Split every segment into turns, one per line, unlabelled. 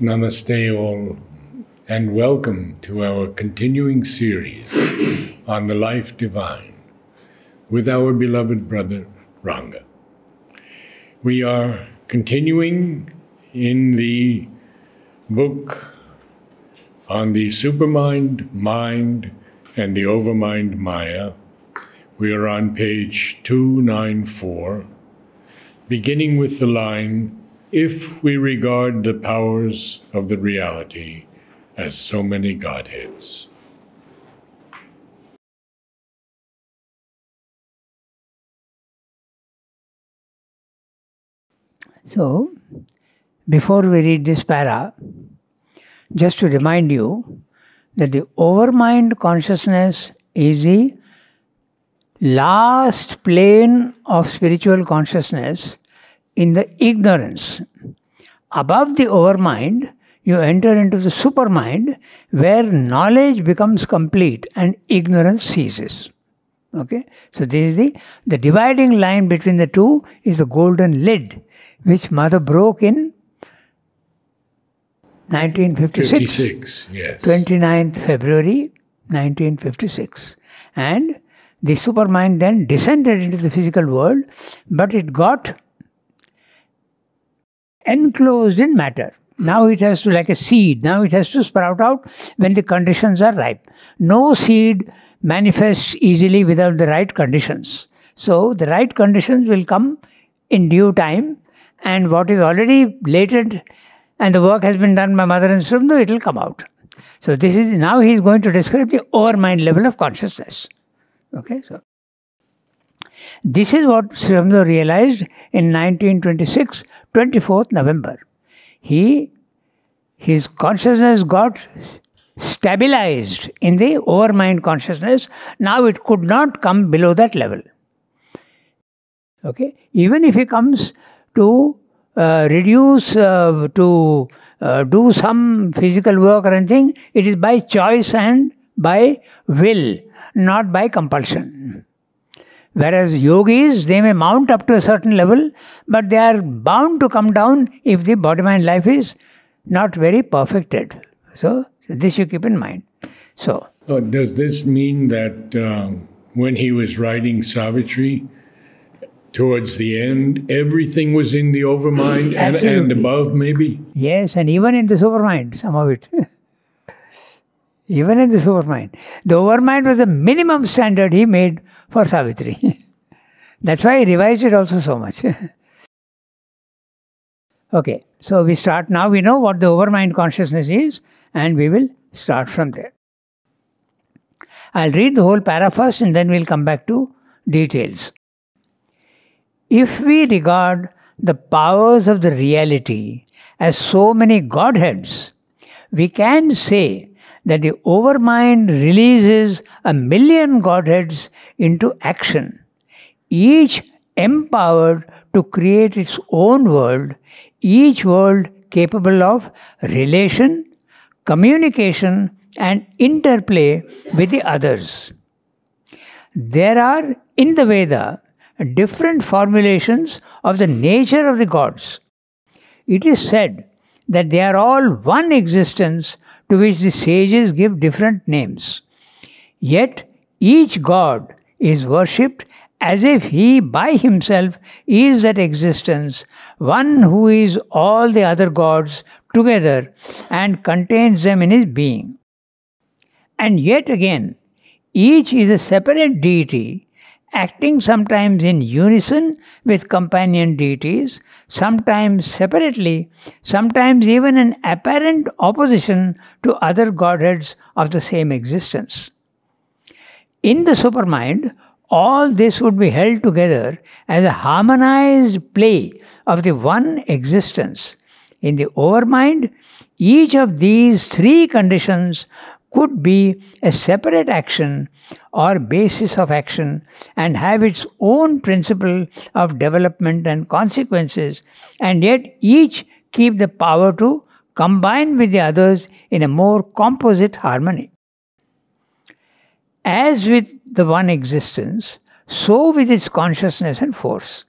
Namaste all, and welcome to our continuing series on the life divine with our beloved brother Ranga. We are continuing in the book on the supermind, mind, and the overmind Maya. We are on page 294, beginning with the line, "If we regard the powers of the reality as so many Godheads."
So, before we read this para, just to remind you that the overmind consciousness is the last plane of spiritual consciousness in the ignorance. Above the overmind, you enter into the supermind where knowledge becomes complete and ignorance ceases. Okay? So this is the dividing line between the two is the golden lid, which Mother broke in 1956.
56, yes.
29th February 1956. And the supermind then descended into the physical world, but it got enclosed in matter. Now it has to, like a seed, now it has to sprout out when the conditions are ripe. No seed manifests easily without the right conditions. So the right conditions will come in due time, and what is already latent and the work has been done by Mother and Srimdu, it will come out. So this is, now he is going to describe the overmind level of consciousness. Okay, so this is what Srimdu realized in 1926, 24th November. His consciousness got stabilized in the overmind consciousness. Now it could not come below that level. Okay, even if he comes to reduce, to do some physical work or anything, it is by choice and by will, not by compulsion. Whereas yogis, they may mount up to a certain level, but they are bound to come down if the body-mind life is not very perfected. So this you keep in mind. So,
does this mean that when he was writing Savitri, towards the end, everything was in the overmind and above maybe?
Yes, and even in the supermind, some of it. Even in the supermind. The overmind was the minimum standard he made for Savitri. That's why he revised it also so much. Okay, so we start now. We know what the overmind consciousness is, and we will start from there. I'll read the whole para first, and then we'll come back to details. If we regard the powers of the reality as so many Godheads, we can say that the overmind releases 1,000,000 Godheads into action, each empowered to create its own world, each world capable of relation, communication, and interplay with the others. There are, in the Veda, different formulations of the nature of the gods. It is said that they are all one existence to which the sages give different names. Yet each god is worshipped as if he by himself is that existence, one who is all the other gods together and contains them in his being. And yet again, each is a separate deity, acting sometimes in unison with companion deities, sometimes separately, sometimes even in apparent opposition to other godheads of the same existence. In the supermind, all this would be held together as a harmonized play of the one existence. In the overmind, each of these three conditions could be a separate action or basis of action and have its own principle of development and consequences, and yet each keep the power to combine with the others in a more composite harmony. As with the one existence, so with its consciousness and force.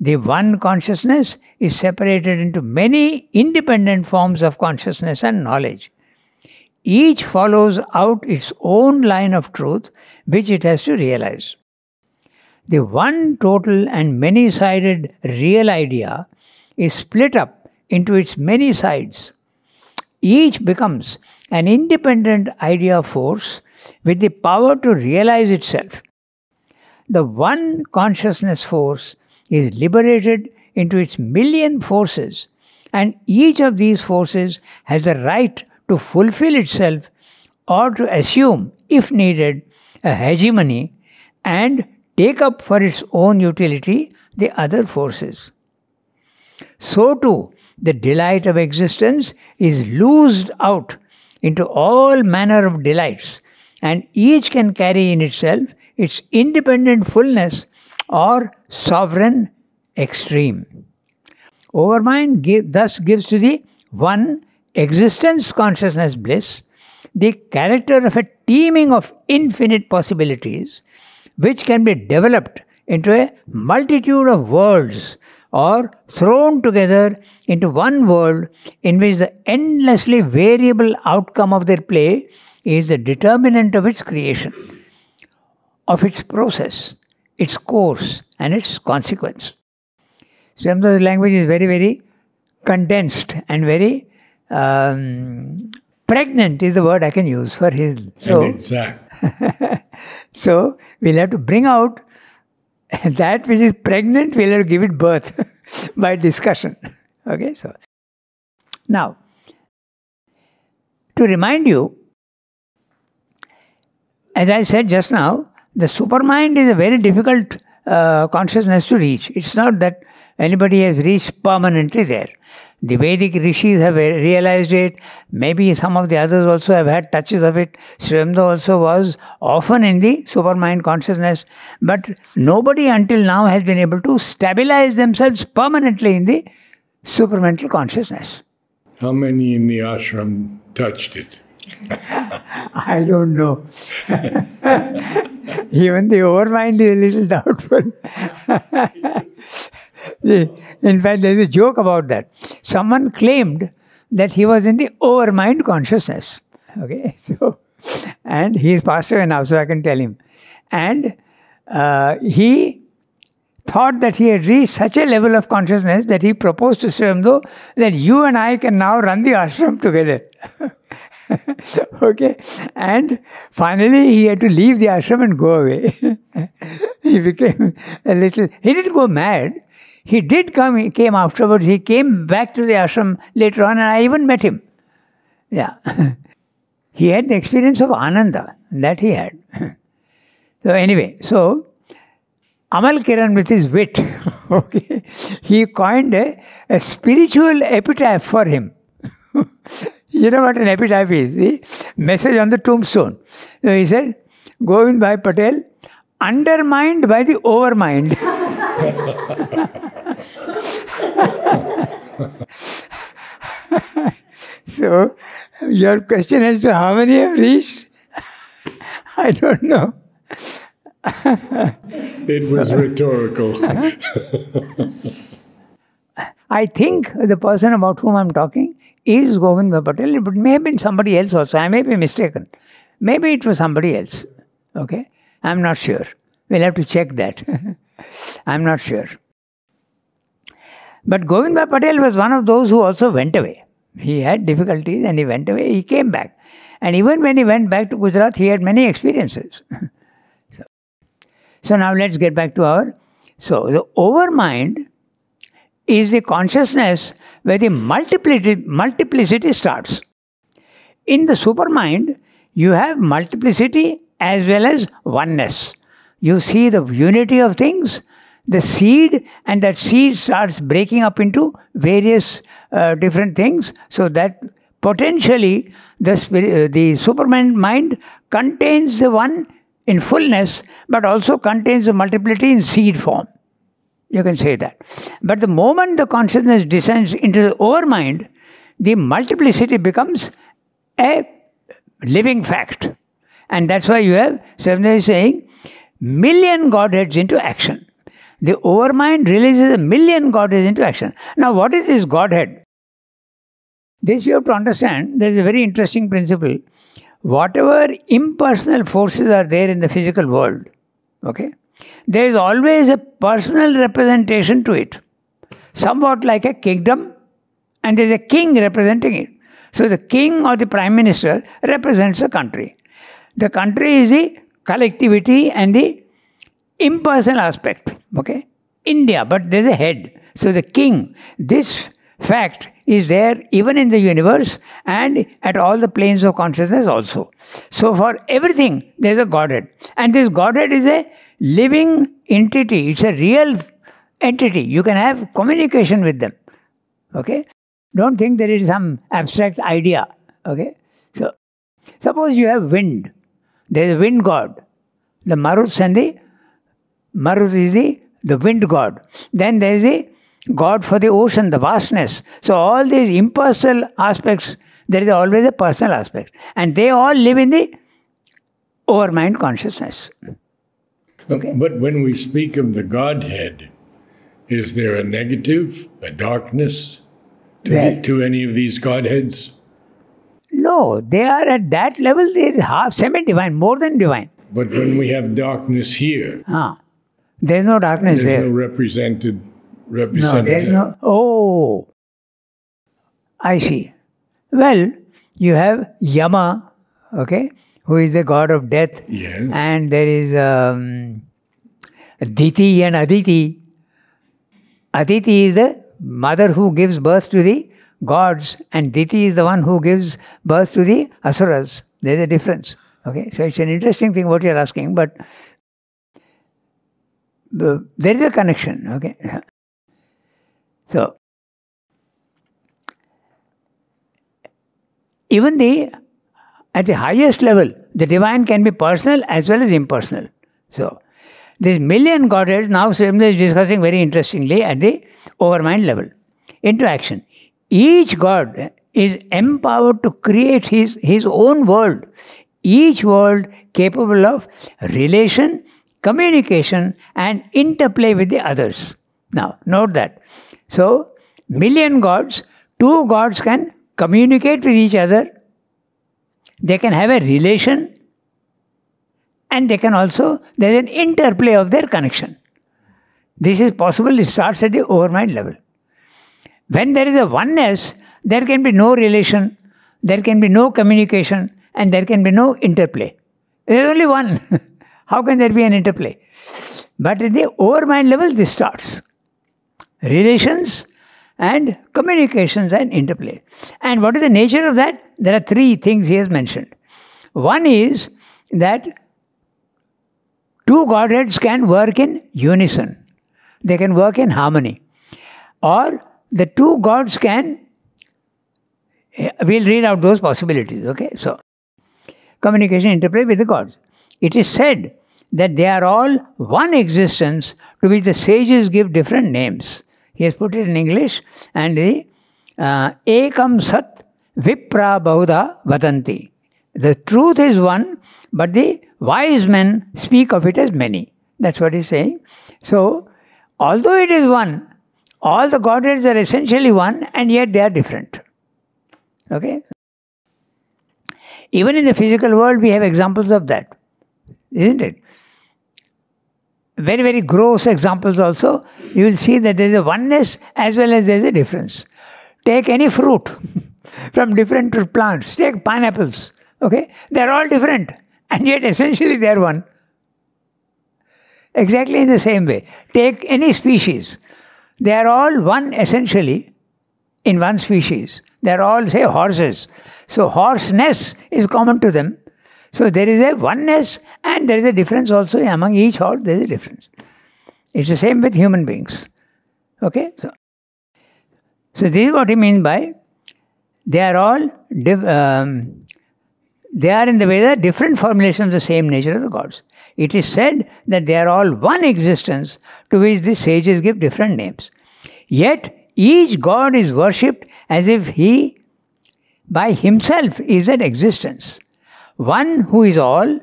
The one consciousness is separated into many independent forms of consciousness and knowledge. Each follows out its own line of truth, which it has to realize. The one total and many-sided real idea is split up into its many sides. Each becomes an independent idea force with the power to realize itself. The one consciousness force is liberated into its million forces, and each of these forces has the right to fulfill itself or to assume, if needed, a hegemony and take up for its own utility the other forces. So too, the delight of existence is loosed out into all manner of delights, and each can carry in itself its independent fullness or sovereign extreme. Overmind thus gives to the one existence consciousness bliss the character of a teeming of infinite possibilities, which can be developed into a multitude of worlds or thrown together into one world in which the endlessly variable outcome of their play is the determinant of its creation, of its process, its course, and its consequence. Srimada's language is very, very condensed and very pregnant is the word I can use for his.
And exact.
So we'll have to bring out that which is pregnant, we'll have to give it birth by discussion. Okay, so now, to remind you, as I said just now, the supermind is a very difficult consciousness to reach. It's not that anybody has reached permanently there. The Vedic rishis have realized it. Maybe some of the others also have had touches of it. Srimada also was often in the supermind consciousness. But nobody until now has been able to stabilize themselves permanently in the supramental consciousness.
How many in the ashram touched it?
I don't know. Even the overmind is a little doubtful. In fact, there is a joke about that. Someone claimed that he was in the overmind consciousness. Okay, so, and he is passed away now, so I can tell him. And he thought that he had reached such a level of consciousness that he proposed to Srimado that you and I can now run the ashram together. Okay, and finally he had to leave the ashram and go away. He became a little, he didn't go mad. He did come, he came afterwards, he came back to the ashram later on and I even met him. Yeah. He had the experience of Ananda, that he had. So anyway, so Amal Kiran with his wit, okay, he coined a spiritual epitaph for him. You know what an epitaph is? The message on the tombstone. So he said, Govind Bhai Patel, undermined by the overmind. So, your question as to how many have reached, I don't know.
It was rhetorical.
I think the person about whom I'm talking is Govind Patel, but may have been somebody else also. I may be mistaken. Maybe it was somebody else. Okay? I'm not sure. We'll have to check that. I'm not sure. But Govind Patel was one of those who also went away. He had difficulties and he went away. He came back. And even when he went back to Gujarat, he had many experiences. So now let's get back to our... So the overmind is the consciousness where the multiplicity starts. In the supermind, you have multiplicity as well as oneness. You see the unity of things, the seed, and that seed starts breaking up into various different things, so that potentially the superman mind contains the one in fullness, but also contains the multiplicity in seed form. You can say that. But the moment the consciousness descends into the overmind, the multiplicity becomes a living fact. And that's why you have, Srimada is saying, million Godheads into action. the overmind releases a million Godheads into action. Now, what is this Godhead? This you have to understand. There is a very interesting principle. Whatever impersonal forces are there in the physical world, okay, there is always a personal representation to it. Somewhat like a kingdom, and there is a king representing it. So the king or the prime minister represents the country. The country is the collectivity and the impersonal aspect. Okay? India, but there is a head. So the king, this fact is there even in the universe and at all the planes of consciousness also. So for everything, there is a Godhead. And this Godhead is a living entity. It's a real entity. You can have communication with them. Okay? Don't think there is some abstract idea. Okay? So, suppose you have wind. There is a wind god. The Maruts and the Marut is the wind god. Then there is a God for the ocean, the vastness. So all these impersonal aspects, there is always a personal aspect. And they all live in the overmind consciousness. Okay?
But when we speak of the Godhead, is there a negative, a darkness to any of these Godheads?
No, they are at that level, they are half semi-divine, more than divine.
But when we have darkness here,
there is no darkness there.
There's no representative.
No, there is no. Oh, I see. Well, you have Yama, okay, who is the god of death.
Yes.
And there is Diti and Aditi. Aditi is the mother who gives birth to the gods, and Diti is the one who gives birth to the asuras. There is a difference. Okay, so it's an interesting thing what you are asking, but there is a connection. Okay. So, even at the highest level, the divine can be personal as well as impersonal. So, this million Godheads, now Swami is discussing very interestingly at the overmind level. Into action. Each God is empowered to create his own world. Each world capable of relation, communication and interplay with the others. Now, note that. So, million gods, two gods can communicate with each other. They can have a relation. And they can also, there is an interplay of their connection. This is possible, it starts at the overmind level. When there is a oneness, there can be no relation, there can be no communication, and there can be no interplay. There is only one. How can there be an interplay? But at the overmind level, this starts. Relations and communications and interplay. And what is the nature of that? There are three things he has mentioned. One is that two Godheads can work in unison. They can work in harmony. Or the two gods can, we'll read out those possibilities, okay? So, communication, interplay with the gods. It is said that they are all one existence to which the sages give different names. He has put it in English, and the Ekam Sat Vipra Bahuda Vadanti. The truth is one, but the wise men speak of it as many. That's what he's saying. So, although it is one, all the Godheads are essentially one, and yet they are different. Okay? Even in the physical world, we have examples of that. Isn't it? Very, very gross examples also. You will see that there is a oneness as well as there is a difference. Take any fruit from different plants. Take pineapples. Okay? They are all different. And yet essentially they are one. Exactly in the same way. Take any species. They are all one essentially in one species. They are all, say, horses. So horseness is common to them. So there is a oneness and there is a difference also among each horse. There is a difference. It's the same with human beings. Okay? So this is what he means by they are all they are in the Veda different formulations of the same nature of the gods. It is said that they are all one existence to which the sages give different names. Yet each god is worshipped as if he by himself is an existence. One who is all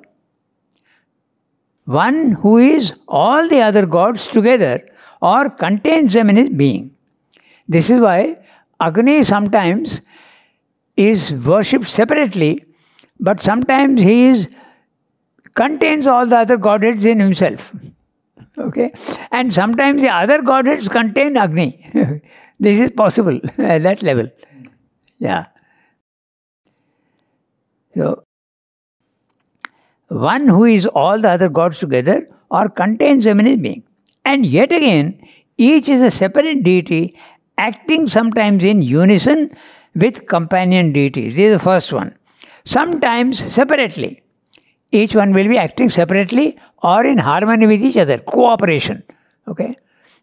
one who is all the other gods together or contains them in his being. This is why Agni sometimes is worshipped separately, but sometimes he contains all the other godheads in himself. Okay? And sometimes the other godheads contain Agni. This is possible at that level. Yeah. So, one who is all the other gods together or contains them in his being. And yet again, each is a separate deity acting sometimes in unison with companion deities. This is the first one. Sometimes separately. Each one will be acting separately or in harmony with each other, cooperation. Okay?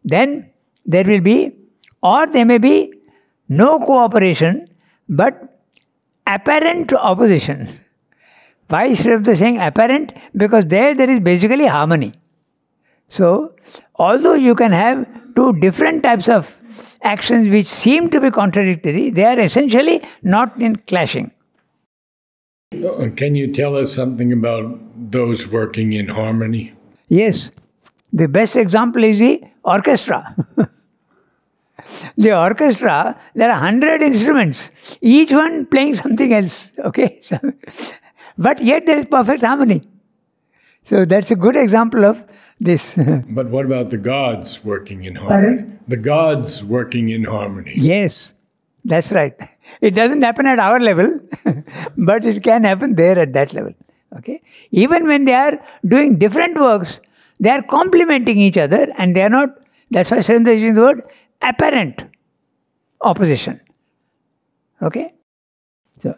Then there will be, or there may be no cooperation, but apparent opposition. Why is Srivamdasa saying apparent? Because there is basically harmony. So, although you can have two different types of actions which seem to be contradictory, they are essentially not in clashing.
Can you tell us something about those working in harmony?
Yes. The best example is the orchestra. The orchestra, there are 100 instruments, each one playing something else. Okay? But yet there is perfect harmony. So that's a good example of this.
But what about the gods working in harmony?
Pardon?
The gods working in harmony.
Yes, that's right. It doesn't happen at our level, but it can happen there at that level. Okay? Even when they are doing different works, they are complementing each other and they are not, that's why Srivamdasa is using the word apparent opposition. Okay? So,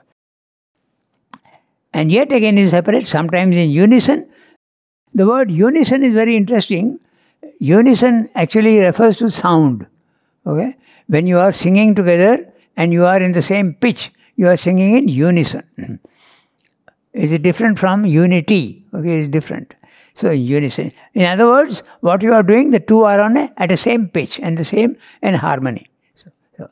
and yet again is separate, sometimes in unison. The word unison is very interesting. Unison actually refers to sound. Okay? When you are singing together and you are in the same pitch, you are singing in unison. Is it different from unity? Okay, it's different. So unison. In other words, what you are doing, the two are at the same pitch and the same in harmony. So,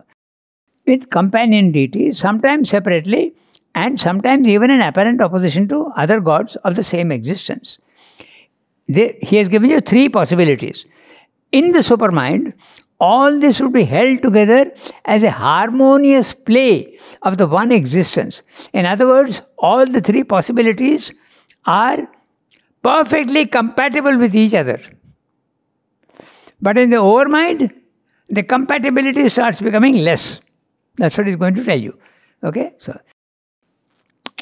with companion deities, sometimes separately and sometimes even in apparent opposition to other gods of the same existence. He has given you three possibilities. In the supermind, all this would be held together as a harmonious play of the one existence. In other words, all the three possibilities are perfectly compatible with each other. But in the overmind, the compatibility starts becoming less. That's what he's going to tell you. Okay? So,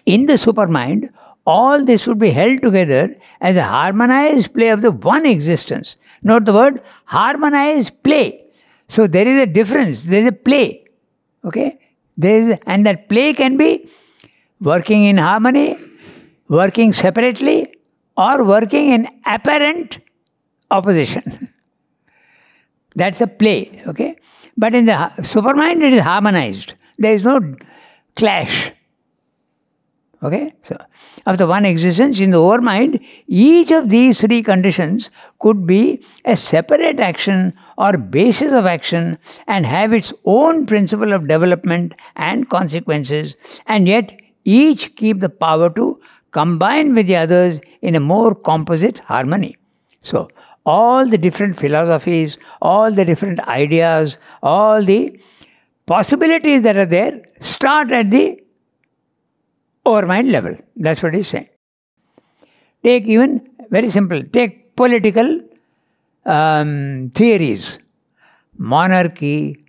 in the supermind, all this would be held together as a harmonized play of the one existence. Note the word harmonized play. So there is a difference. There is a play. Okay? And that play can be working in harmony, working separately, or working in apparent opposition. That's a play. Okay? But in the supermind, it is harmonized. There is no clash. Okay? So, of the one existence, in the overmind, each of these three conditions could be a separate action or basis of action and have its own principle of development and consequences, and yet each keep the power to combine with the others in a more composite harmony. So, all the different philosophies, all the different ideas, all the possibilities that are there start at the overmind level. That's what he's saying. Take even, very simple, take political theories. Monarchy,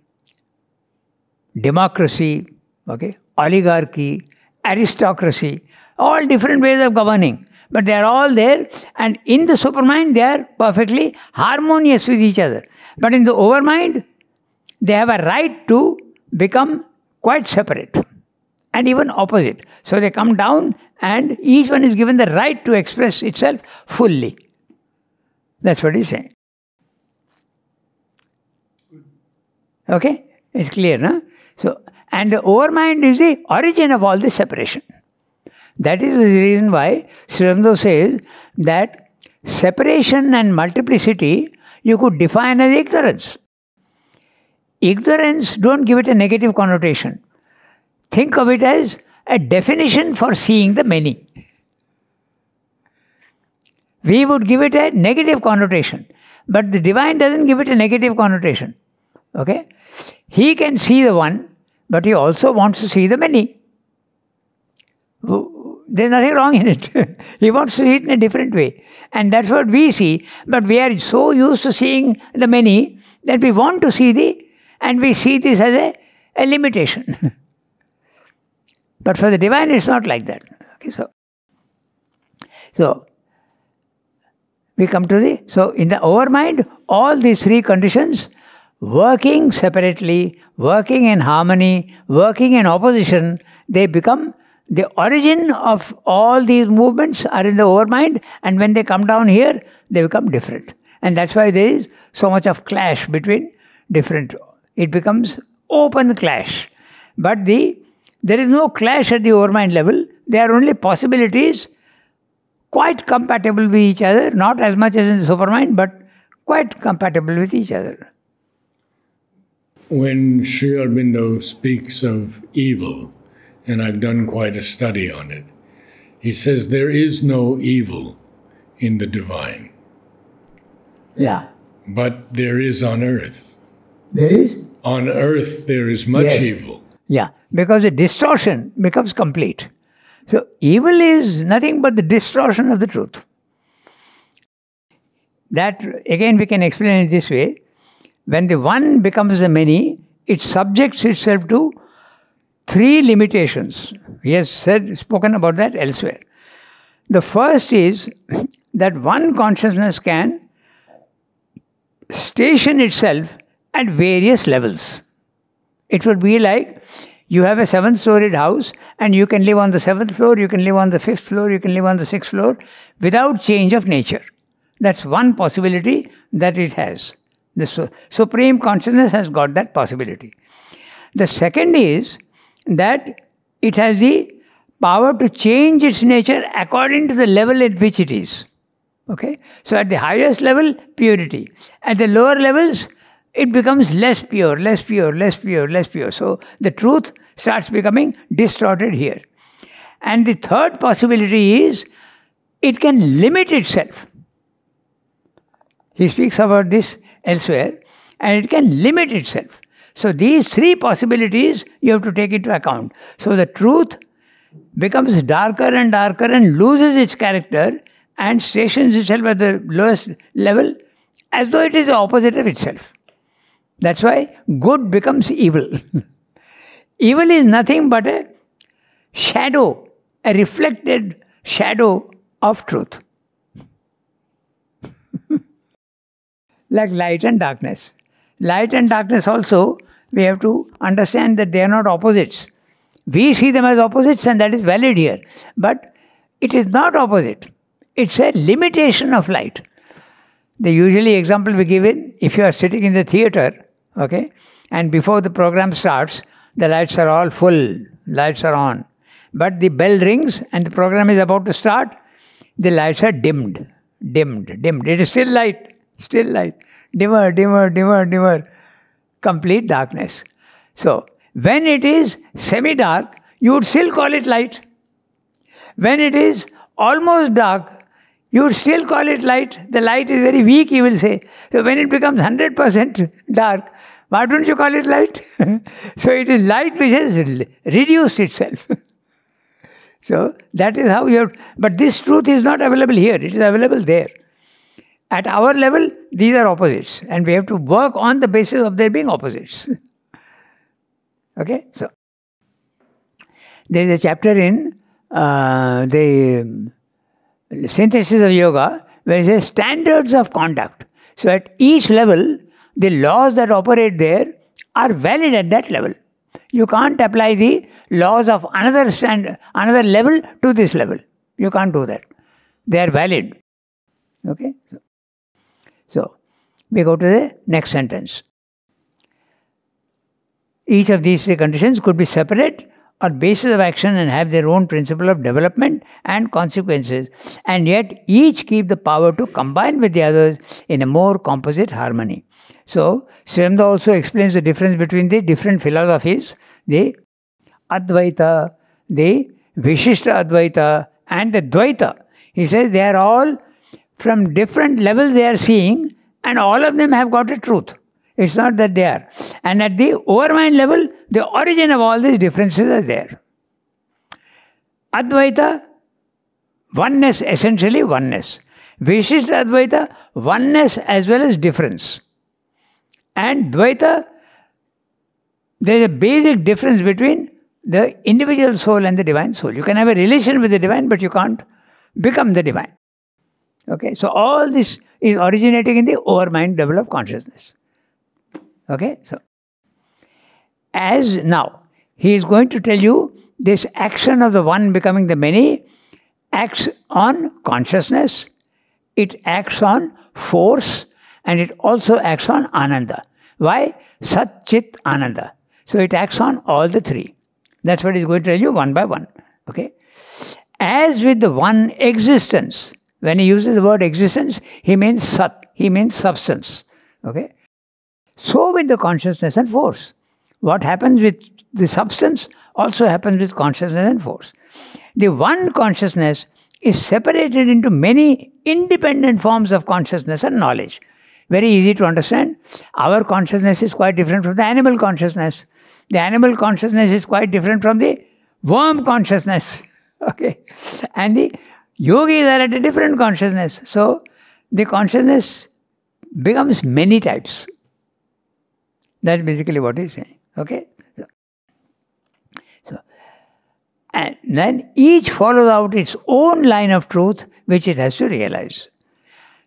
democracy, okay, oligarchy, aristocracy, all different ways of governing. But they are all there, and in the supermind they are perfectly harmonious with each other. But in the overmind, they have a right to become quite separate and even opposite. So they come down and each one is given the right to express itself fully. That's what he's saying. Okay? It's clear, no? So, and the overmind is the origin of all this separation. That is the reason why Srivamdasa says that separation and multiplicity you could define as ignorance. Ignorance, don't give it a negative connotation. Think of it as a definition for seeing the many. we would give it a negative connotation. But the divine doesn't give it a negative connotation. Okay? He can see the one, but he also wants to see the many. There's nothing wrong in it. He wants to see it in a different way. And that's what we see. But we are so used to seeing the many that we want to see and we see this as a limitation. But for the divine, it's not like that. Okay, so we come to so in the overmind, all these three conditions, working separately, working in harmony, working in opposition, they become the origin of all these movements are in the overmind, and when they come down here, they become different. And that's why there is so much of clash between different. It becomes open clash. But there is no clash at the overmind level. There are only possibilities quite compatible with each other, not as much as in the supermind, but quite compatible with each other.
When Sri Aurobindo speaks of evil, and I've done quite a study on it, he says there is no evil in the divine.
Yeah.
But there is on earth.
There is?
On earth there is much evil.
Yeah, because the distortion becomes complete. So evil is nothing but the distortion of the truth. That, again, we can explain it this way. When the one becomes the many, it subjects itself to three limitations. He has spoken about that elsewhere. The first is that one consciousness can station itself at various levels. It would be like you have a 7-storied house and you can live on the 7th floor, you can live on the 5th floor, you can live on the 6th floor without change of nature. That's one possibility that it has. The Supreme Consciousness has got that possibility. The second is that it has the power to change its nature according to the level at which it is. Okay? So at the highest level, purity. At the lower levels, it becomes less pure, less pure, less pure, less pure. So the truth starts becoming distorted here. And the third possibility is it can limit itself. He speaks about this elsewhere, and it can limit itself. So these three possibilities you have to take into account. So the truth becomes darker and loses its character and stations itself at the lowest level as though it is the opposite of itself. That's why good becomes evil. Evil is nothing but a shadow, a reflected shadow of truth. Like light and darkness. Light and darkness also, we have to understand that they are not opposites. We see them as opposites, and that is valid here. But it is not opposite. It's a limitation of light. The usually example we give in, if you are sitting in the theater, okay, and before the program starts, the lights are all full, lights are on. But the bell rings and the program is about to start, the lights are dimmed. It is still light. Dimmer. Complete darkness. So, when it is semi-dark, you would still call it light. When it is almost dark, you would still call it light. The light is very weak, you will say. So, when it becomes 100% dark, why don't you call it light? So, it is light which has reduced itself. So, that is how you have... But this truth is not available here. It is available there. At our level, these are opposites. And we have to work on the basis of there being opposites. Okay? So, there is a chapter in the Synthesis of Yoga where it says standards of conduct. So, at each level, the laws that operate there are valid at that level. You can't apply the laws of another level to this level. You can't do that. They are valid. Okay? So, we go to the next sentence. Each of these three conditions could be separate or basis of action and have their own principle of development and consequences, and yet each keep the power to combine with the others in a more composite harmony. So, Srimda also explains the difference between the different philosophies, the Advaita, the Vishishta Advaita, and the Dvaita. He says they are all from different levels they are seeing, and all of them have got a truth. It's not that they are. And at the overmind level, the origin of all these differences are there. Advaita, oneness, essentially oneness. Vishishta Advaita, oneness as well as difference. And Dvaita, there is a basic difference between the individual soul and the divine soul. You can have a relation with the divine, but you can't become the divine. Okay, so all this is originating in the overmind level of consciousness. Okay, so as now, he is going to tell you this action of the one becoming the many acts on consciousness, it acts on force, and it also acts on Ananda. Why? Sat, Chit, Ananda. So it acts on all the three. That's what he's going to tell you one by one. Okay? As with the one existence, when he uses the word existence, he means Sat, he means substance. Okay? So with the consciousness and force. What happens with the substance also happens with consciousness and force. The one consciousness is separated into many independent forms of consciousness and knowledge. Very easy to understand. Our consciousness is quite different from the animal consciousness. The animal consciousness is quite different from the worm consciousness. Okay? And the yogis are at a different consciousness. So the consciousness becomes many types. That's basically what he's saying. Okay? So, and then each follows out its own line of truth which it has to realize.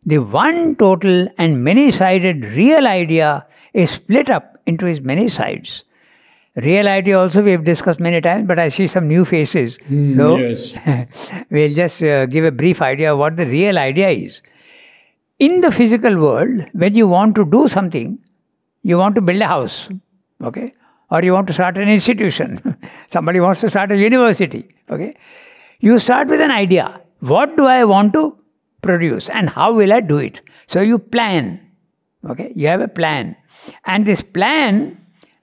The one total and many-sided real idea is split up into its many sides. Real idea also we have discussed many times, but I see some new faces. So
Yes.
we'll just give a brief idea of what the real idea is. In the physical world, when you want to do something, you want to build a house, okay? Or you want to start an institution. Somebody wants to start a university, okay? You start with an idea. What do I want to produce and how will I do it? So you plan, okay? You have a plan. And this plan,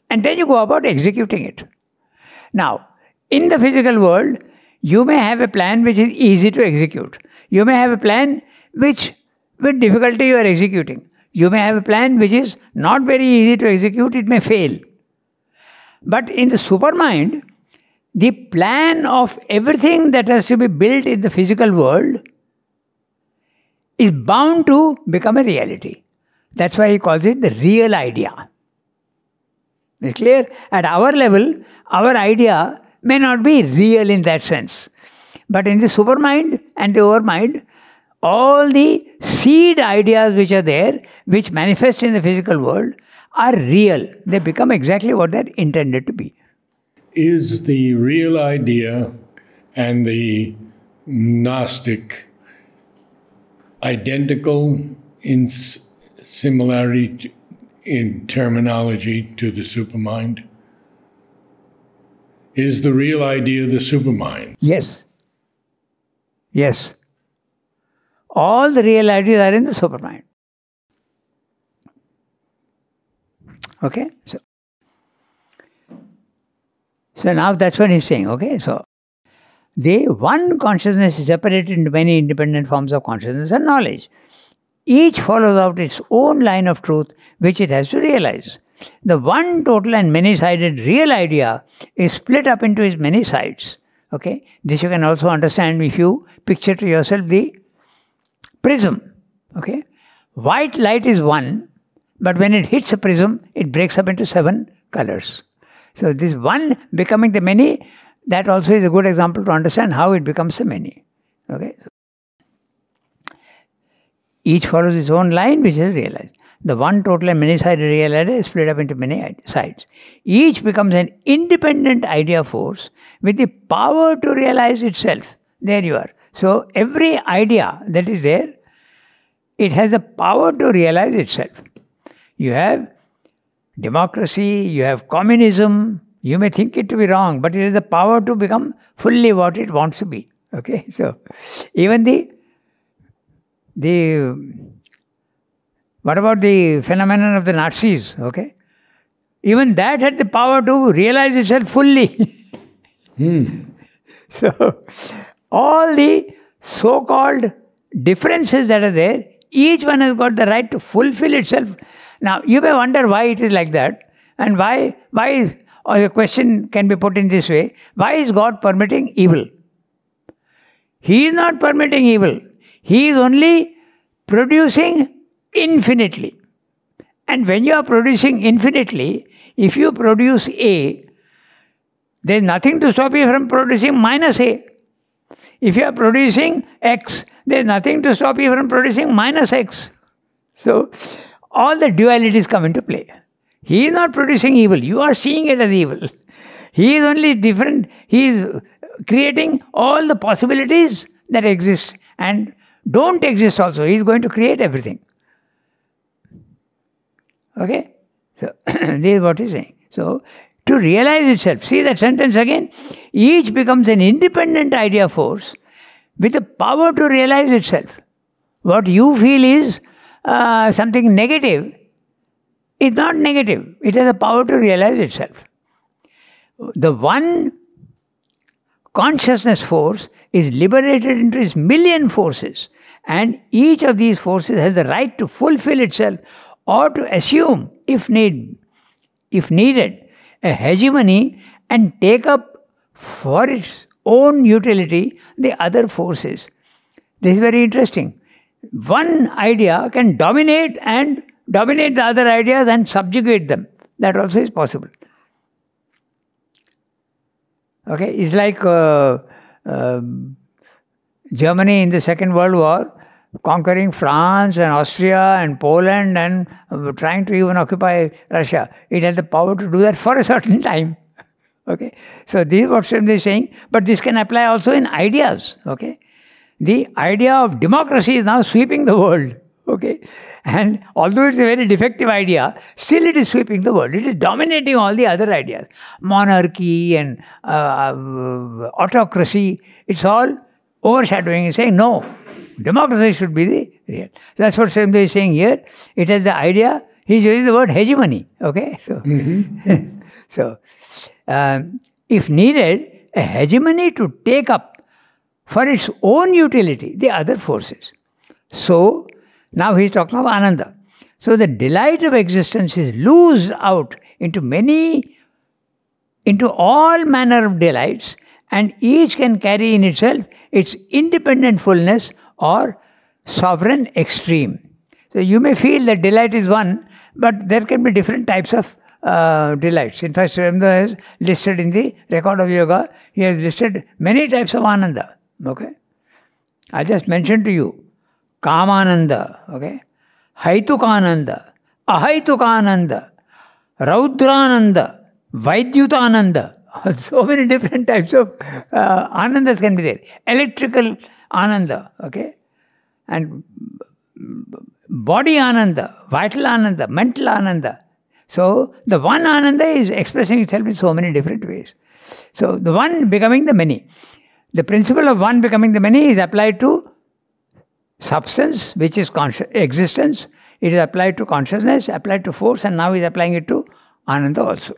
and then you go about executing it. Now, in the physical world, you may have a plan which is easy to execute. You may have a plan which, with difficulty, you are executing. You may have a plan which is not very easy to execute, it may fail. But in the supermind, the plan of everything that has to be built in the physical world is bound to become a reality. That's why he calls it the real idea. It's clear? At our level, our idea may not be real in that sense. But in the supermind and the overmind, all the seed ideas which are there, which manifest in the physical world, are real. They become exactly what they're intended to be.
Is the real idea and the Gnostic identical in similarity in terminology to the supermind? Is the real idea the supermind?
Yes. Yes. All the real ideas are in the supermind. Okay? So now that's what he's saying. Okay? So the one consciousness is separated into many independent forms of consciousness and knowledge. Each follows out its own line of truth which it has to realize. The one total and many-sided real idea is split up into its many sides. Okay? This you can also understand if you picture to yourself the prism. Okay? White light is one, but when it hits a prism, it breaks up into 7 colors. So this one becoming the many, that also is a good example to understand how it becomes the many. Okay? Each follows its own line which is realized. The one total and many-sided real idea is split up into many sides. Each becomes an independent idea force with the power to realize itself. There you are. So every idea that is there, it has the power to realize itself. You have democracy, you have communism, you may think it to be wrong, but it has the power to become fully what it wants to be. Okay, so even what about the phenomenon of the Nazis? Okay, even that had the power to realize itself fully. So all the so-called differences that are there, each one has got the right to fulfill itself. Now, you may wonder why it is like that, and why is, or the question can be put in this way, why is God permitting evil? He is not permitting evil. He is only producing infinitely. And when you are producing infinitely, if you produce A, there is nothing to stop you from producing minus A. If you are producing X, there is nothing to stop you from producing minus X. So, all the dualities come into play. He is not producing evil. You are seeing it as evil. He is only different. He is creating all the possibilities that exist and don't exist also. He is going to create everything. Okay? So, this is what he is saying. So, to realize itself, see that sentence again, each becomes an independent idea force with the power to realize itself. What you feel is something negative, is not negative. It has the power to realize itself. The one consciousness force is liberated into its million forces, and each of these forces has the right to fulfill itself or to assume, if needed, a hegemony and take up for its own utility the other forces. This is very interesting. One idea can dominate the other ideas and subjugate them. That also is possible. Okay, it's like Germany in the Second World War conquering France and Austria and Poland and trying to even occupy Russia. It had the power to do that for a certain time. Okay, so this is what Swami is saying, but this can apply also in ideas. Okay, the idea of democracy is now sweeping the world. Okay, and although it's a very defective idea, still it is sweeping the world. It is dominating all the other ideas. Monarchy and autocracy, it's all overshadowing and saying, no, democracy should be the real. So that's what Swami is saying here. It has the idea, he's using the word hegemony. Okay, so, so if needed, a hegemony to take up for its own utility the other forces. So, now he is talking of Ananda. So the delight of existence is loosed out into all manner of delights, and each can carry in itself its independent fullness or sovereign extreme. So you may feel that delight is one, but there can be different types of delights. In fact, Swami has listed in the record of yoga, he has listed many types of Ananda. Okay, I just mentioned to you Kamananda, okay, Haitukananda, Ahaitukananda, Raudrananda, Vaidyutananda. So many different types of Anandas can be there. Electrical Ananda, okay, and body Ananda, vital Ananda, mental Ananda. So the one Ananda is expressing itself in so many different ways. So the one becoming the many. The principle of one becoming the many is applied to substance, which is existence. It is applied to consciousness, applied to force, and now he is applying it to Ananda also.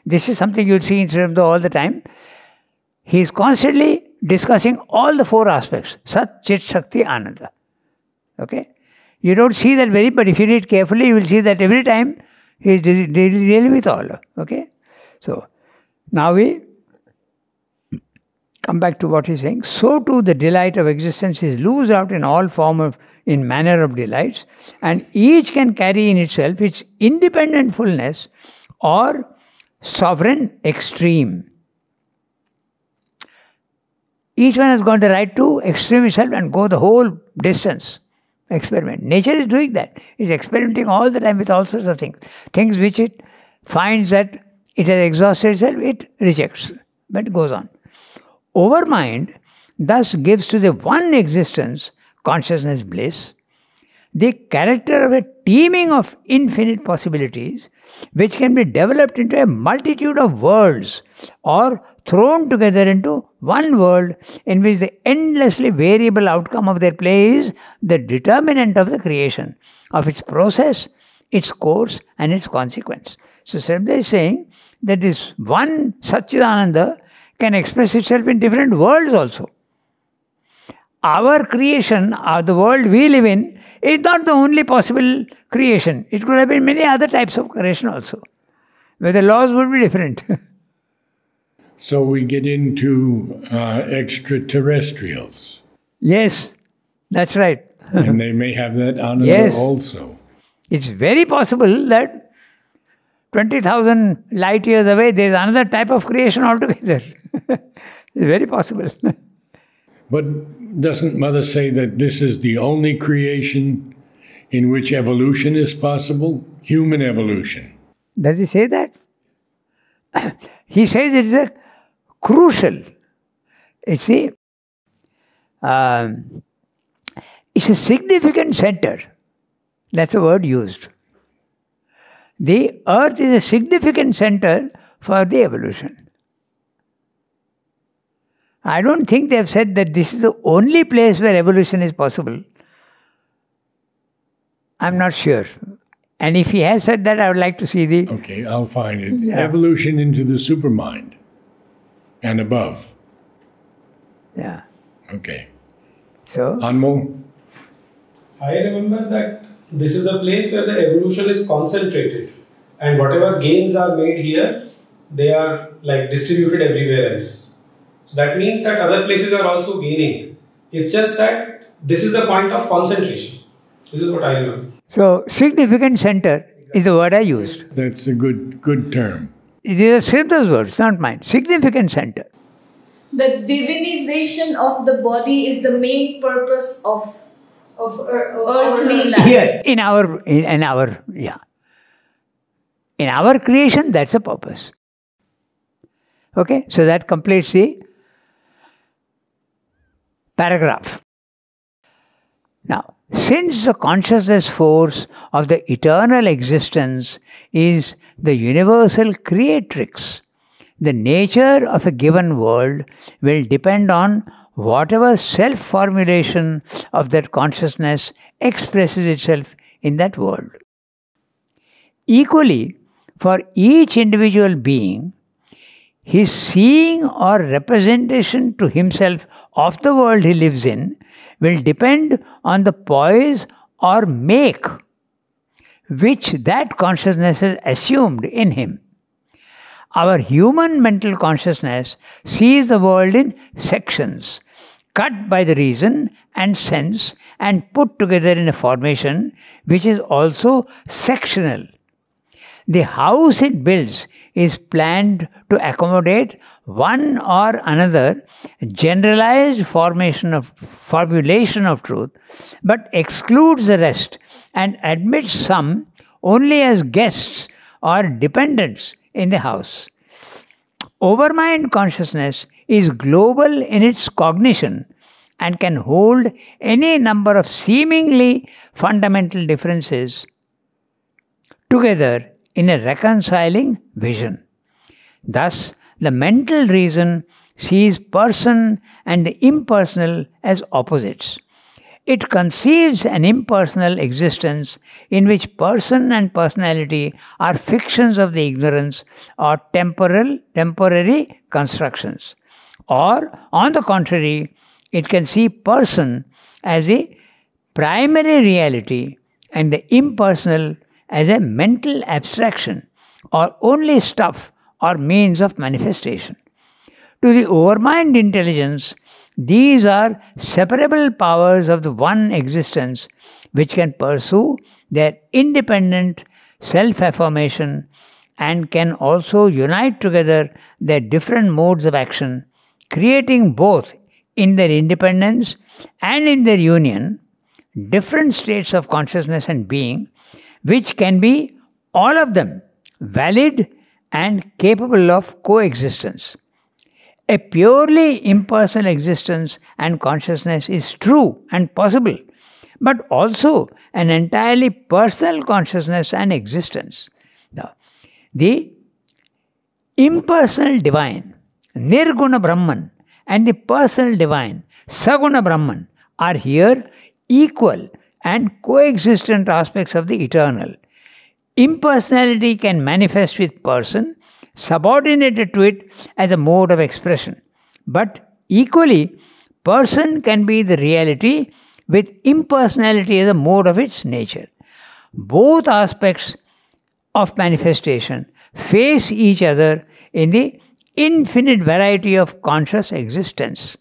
This is something you will see in Srimad all the time. He is constantly discussing all the four aspects. Sat, Chit, Shakti, Ananda. Okay? You don't see that but if you read carefully, you will see that every time he is dealing with all. Okay? So, now we come back to what he is saying. So too the delight of existence is loosed out in all in manner of delights, and each can carry in itself its independent fullness or sovereign extreme. Each one has got the right to extreme itself and go the whole distance. Experiment. Nature is doing that. It's experimenting all the time with all sorts of things. Things which it finds that it has exhausted itself, it rejects. But it goes on. Overmind thus gives to the one existence, consciousness bliss, the character of a teeming of infinite possibilities, which can be developed into a multitude of worlds or thrown together into one world in which the endlessly variable outcome of their play is the determinant of the creation, of its process, its course, and its consequence. So Srimad is saying that this one Satchidananda can express itself in different worlds also. our creation, the world we live in, is not the only possible creation. It could have been many other types of creation also, where the laws would be different.
So we get into extraterrestrials.
Yes, that's right.
And they may have that honor
Yes.
also.
It's very possible that 20,000 light years away, there is another type of creation altogether. It's very possible.
But doesn't Mother say that this is the only creation in which evolution is possible? Human evolution.
Does he say that? He says it is a crucial. You see, it's a significant center. That's a word used. The earth is a significant center for the evolution. I don't think they have said that this is the only place where evolution is possible. I'm not sure. And if he has said that, I would like to see the...
Okay, I'll find it.
Yeah.
Evolution into the supermind and above.
Yeah.
Okay.
So...
Anmol?
I remember that this is the place where the evolution is concentrated, and whatever gains are made here, they are like distributed everywhere else. So that means that other places are also gaining. It's just that this is the point of concentration. This is what I remember.
So, significant center is the word I used.
That's a good term.
These are Sridhar's words, not mine. Significant center.
The divinization of the body is the main purpose of earthly life.
Here, in our creation, that's a purpose. Okay, so that completes the paragraph. Now, since the consciousness force of the eternal existence is the universal creatrix, the nature of a given world will depend on whatever self-formulation of that consciousness expresses itself in that world. Equally, for each individual being, his seeing or representation to himself of the world he lives in will depend on the poise or make which that consciousness has assumed in him. Our human mental consciousness sees the world in sections, cut by the reason and sense and put together in a formation which is also sectional. The house it builds is planned to accommodate one or another generalized formulation of truth, but excludes the rest and admits some only as guests or dependents in the house. Overmind consciousness is global in its cognition and can hold any number of seemingly fundamental differences together in a reconciling vision. Thus, the mental reason sees person and the impersonal as opposites. It conceives an impersonal existence in which person and personality are fictions of the ignorance or temporary constructions. Or, on the contrary, it can see person as a primary reality and the impersonal as a mental abstraction or only stuff or means of manifestation. To the overmind intelligence, these are separable powers of the one existence which can pursue their independent self-affirmation and can also unite together their different modes of action, creating both in their independence and in their union different states of consciousness and being, which can be, all of them, valid and capable of coexistence. A purely impersonal existence and consciousness is true and possible, but also an entirely personal consciousness and existence. The impersonal divine, Nirguna Brahman, and the personal divine, Saguna Brahman, are here equal and coexistent aspects of the eternal. Impersonality can manifest with person, subordinated to it as a mode of expression. But equally, person can be the reality with impersonality as a mode of its nature. Both aspects of manifestation face each other in the infinite variety of conscious existence.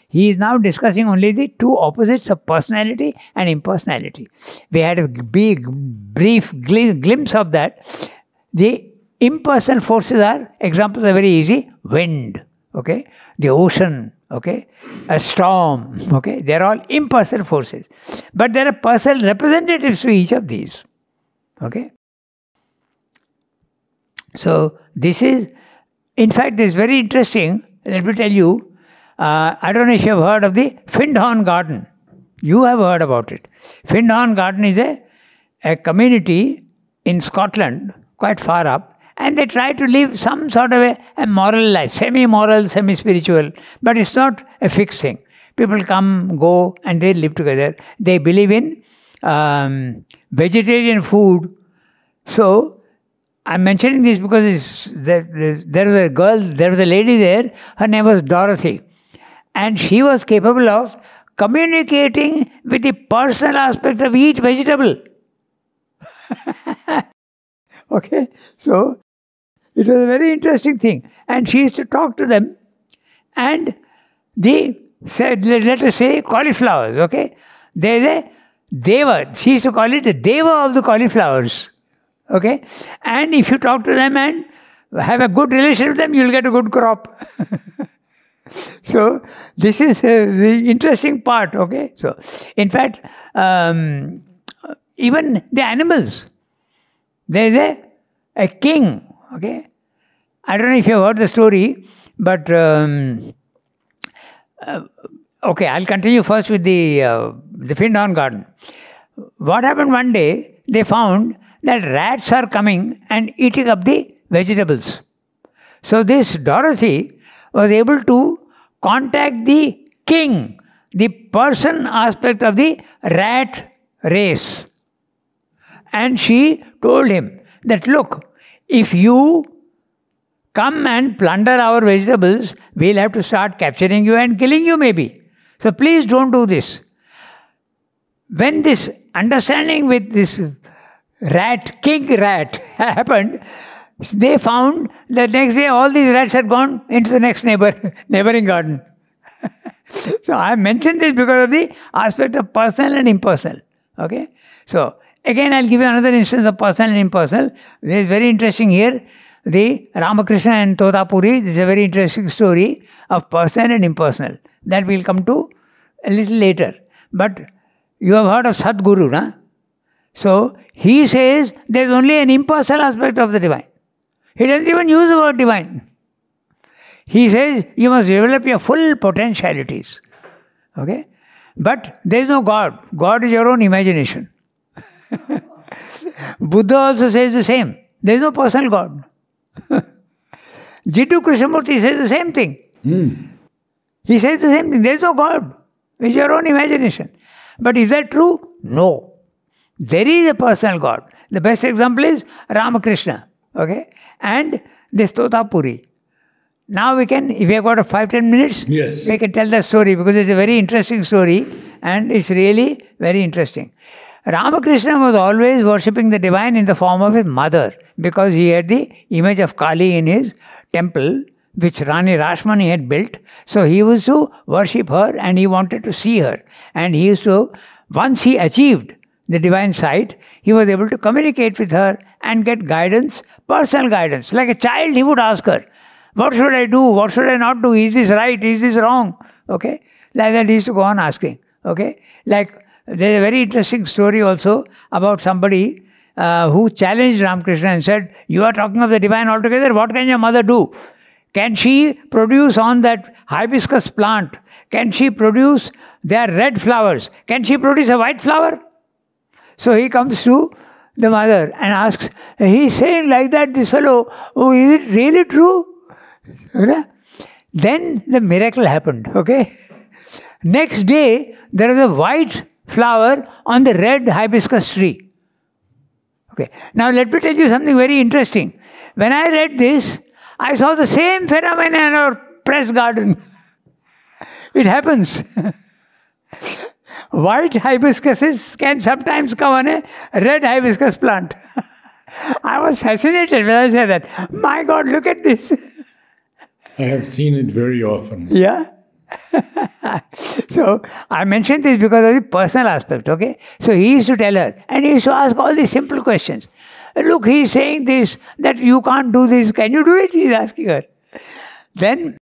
He is now discussing only the two opposites of personality and impersonality. We had a big, brief glimpse of that. The impersonal forces examples are very easy. Wind, okay? The ocean, okay? A storm, okay? They are all impersonal forces. But there are personal representatives to each of these, okay? So this is, in fact, this is very interesting. Let me tell you, I don't know if you have heard of the Findhorn Garden. You have heard about it. Findhorn Garden is a community in Scotland, quite far up, and they try to live some sort of a moral life, semi-moral, semi-spiritual, but it's not a fixed thing. People come, go, and they live together. They believe in vegetarian food. So, I'm mentioning this because there was a lady there, her name was Dorothy. And she was capable of communicating with the personal aspect of each vegetable. Okay, so it was a very interesting thing. And she used to talk to them. And they said, let us say, cauliflowers, okay? There is a deva. She used to call it the deva of the cauliflowers. Okay? And if you talk to them and have a good relation with them, you'll get a good crop. So, this is the interesting part, okay? So, in fact, even the animals, there is a king, okay? I don't know if you have heard the story, but, okay, I'll continue first with the Findhorn Garden. What happened one day, they found that rats are coming and eating up the vegetables. So this Dorothy was able to contact the king, the person aspect of the rat race. And she told him that, look, if you come and plunder our vegetables, we'll have to start capturing you and killing you maybe. So please don't do this. When this understanding with this king rat happened, they found that next day all these rats had gone into the next neighboring garden. So I mentioned this because of the aspect of personal and impersonal. Okay? So again I'll give you another instance of personal and impersonal. This is very interesting here. The Ramakrishna and Totapuri, this is a very interesting story of personal and impersonal. That we'll come to a little later. But you have heard of Sadguru, na? So he says there is only an impersonal aspect of the divine. He doesn't even use the word divine. He says you must develop your full potentialities. Okay? But there is no God. God is your own imagination. Buddha also says the same. There is no personal God. Jiddu Krishnamurti says the same thing. He says the same thing. There is no God. It's your own imagination. But is that true? No. There is a personal God. The best example is Ramakrishna. Okay? And this Totapuri. Now we can, if we have got 5-10 minutes,
yes,
we can tell the story because it's a very interesting story and it's really very interesting. Ramakrishna was always worshipping the divine in the form of his mother because he had the image of Kali in his temple which Rani Rashmani had built. So he used to worship her and he wanted to see her. And he used to, once he achieved the divine sight, he was able to communicate with her and get guidance, personal guidance. Like a child, he would ask her, what should I do? What should I not do? Is this right? Is this wrong? Okay? Like that he used to go on asking. Okay? Like there's a very interesting story also about somebody who challenged Ramakrishna and said, you are talking of the divine altogether. What can your mother do? Can she produce on that hibiscus plant? Can she produce their red flowers? Can she produce a white flower? So he comes to the mother and asks, he's saying like that, this fellow, oh, is it really true? Then the miracle happened, okay? Next day, there is a white flower on the red hibiscus tree. Okay. Now let me tell you something very interesting. When I read this, I saw the same phenomenon in our press garden. It happens. White hibiscuses can sometimes come on a red hibiscus plant. I was fascinated when I said that. My God, look at this.
I have seen it very often.
Yeah. So I mentioned this because of the personal aspect, okay? So he used to tell her, and he used to ask all these simple questions. Look, he's saying this, that you can't do this. Can you do it? He's asking her. Then,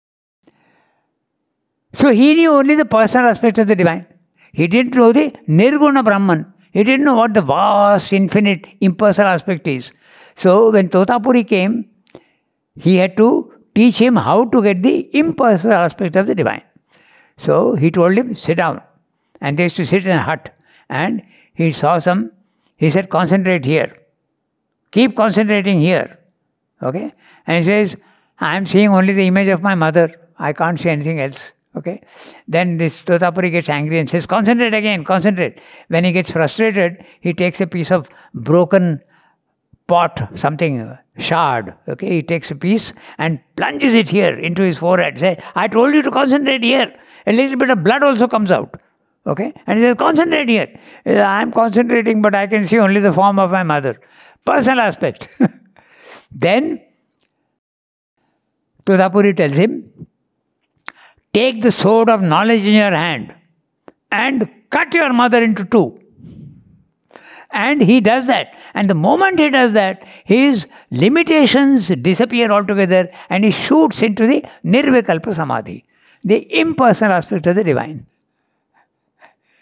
so he knew only the personal aspect of the divine. He didn't know the Nirguna Brahman. He didn't know what the vast, infinite, impersonal aspect is. So when Totapuri came, he had to teach him how to get the impersonal aspect of the divine. So he told him, sit down. And they used to sit in a hut. And he saw he said, concentrate here. Keep concentrating here. Okay? And he says, I am seeing only the image of my mother. I can't see anything else. Okay? Then this Totapuri gets angry and says, concentrate again, concentrate. When he gets frustrated, he takes a piece of broken pot, something, shard. Okay? He takes a piece and plunges it here into his forehead. Say, I told you to concentrate here. A little bit of blood also comes out. Okay? And he says, concentrate here. I am concentrating, but I can see only the form of my mother. Personal aspect. Then, Totapuri tells him, take the sword of knowledge in your hand and cut your mother into two. And he does that. And the moment he does that, his limitations disappear altogether and he shoots into the Nirvikalpa Samadhi, the impersonal aspect of the divine.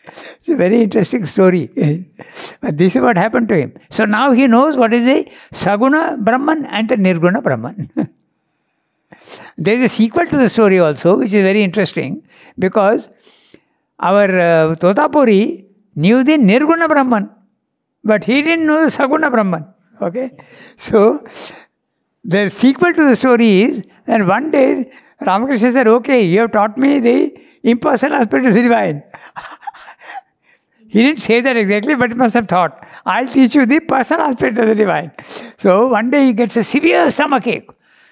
It's a very interesting story. But this is what happened to him. So now he knows what is the Saguna Brahman and the Nirguna Brahman. There is a sequel to the story also, which is very interesting, because our Totapuri knew the Nirguna Brahman, but he didn't know the Saguna Brahman. Okay? So, the sequel to the story is that one day Ramakrishna said, okay, you have taught me the impersonal aspect of the divine. He didn't say that exactly, but he must have thought, I'll teach you the personal aspect of the divine. So, one day he gets a severe stomachache.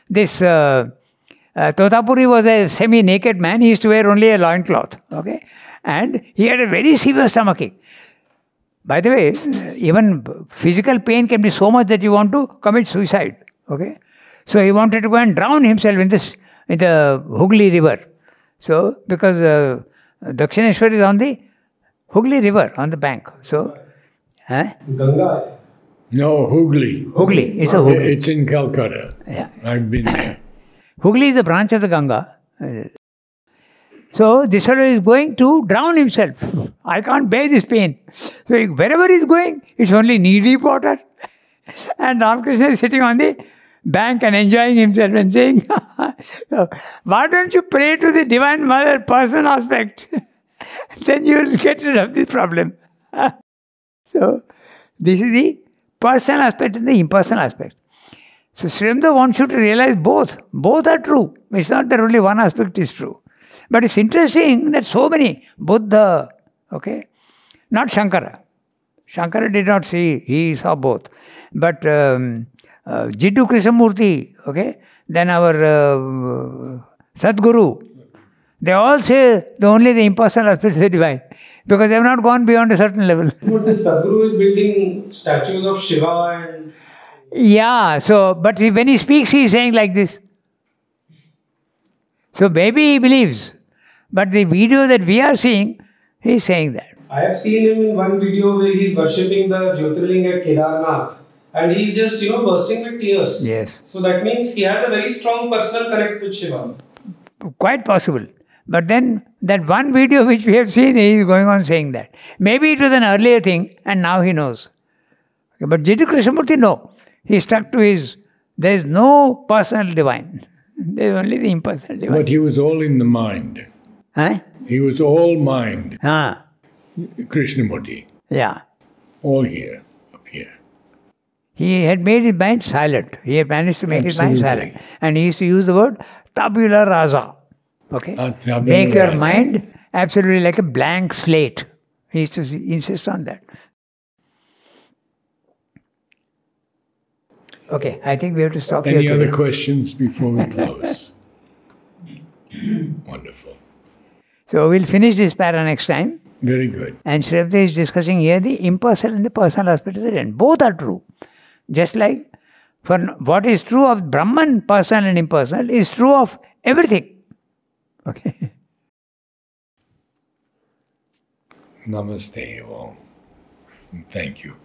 This Totapuri was a semi-naked man. He used to wear only a loincloth. Okay? And he had a very severe stomachache. By the way, even physical pain can be so much that you want to commit suicide. Okay? So he wanted to go and drown himself in the Hooghly river. So, because Dakshineshwar is on the Hooghly river, on the bank. So,
Ganga.
No, Hooghly.
Hooghly. It's a Hooghly.
It's in Calcutta.
Yeah.
I've been there.
Hooghly is a branch of the Ganga. So this fellow is going to drown himself. I can't bear this pain. So wherever he's going, it's only knee-deep water. And Ramakrishna is sitting on the bank and enjoying himself and saying, why don't you pray to the Divine Mother, personal aspect? Then you will get rid of this problem. So this is the personal aspect and the impersonal aspect. So Srimda wants you to realize both. Both are true. It's not that only one aspect is true. But it's interesting that so many, Buddha, okay, not Shankara. Shankara did not see, he saw both. But Jiddu Krishnamurti, okay, then our Sadguru, they all say only the impersonal aspect is the divine. Because they have not gone beyond a certain level.
But the Sadguru is building statues of Shiva and...
Yeah, so, but when he speaks, he is saying like this. So maybe he believes. But the video that we are seeing, he is saying that.
I have seen him in one video where he is worshipping the Jyotirlinga at Kedarnath. And he is just, bursting with tears.
Yes.
So that means he has a very strong personal connect with Shiva.
Quite possible. But then, that one video which we have seen, he is going on saying that. Maybe it was an earlier thing, and now he knows. But Jiddu Krishnamurti, no. He stuck to his, there is no personal divine. There is only the impersonal divine.
But he was all in the mind.
Huh?
He was all mind.
Ah.
Krishnamurti.
Yeah.
All here, up here.
He had made his mind silent. He had managed to make his mind silent. And he used to use the word tabula rasa. Okay?
Tabula
Make your
rasa.
mind absolutely like a blank slate. He used to insist on that. Okay, I think we have to stop here.
Any other
today.
questions before we close? Wonderful.
So we'll finish this para next time.
Very good.
And Shrivata is discussing here the impersonal and the personal aspect of the end. Both are true. Just like for what is true of Brahman, personal and impersonal, is true of everything. Okay.
Namaste all. Thank you.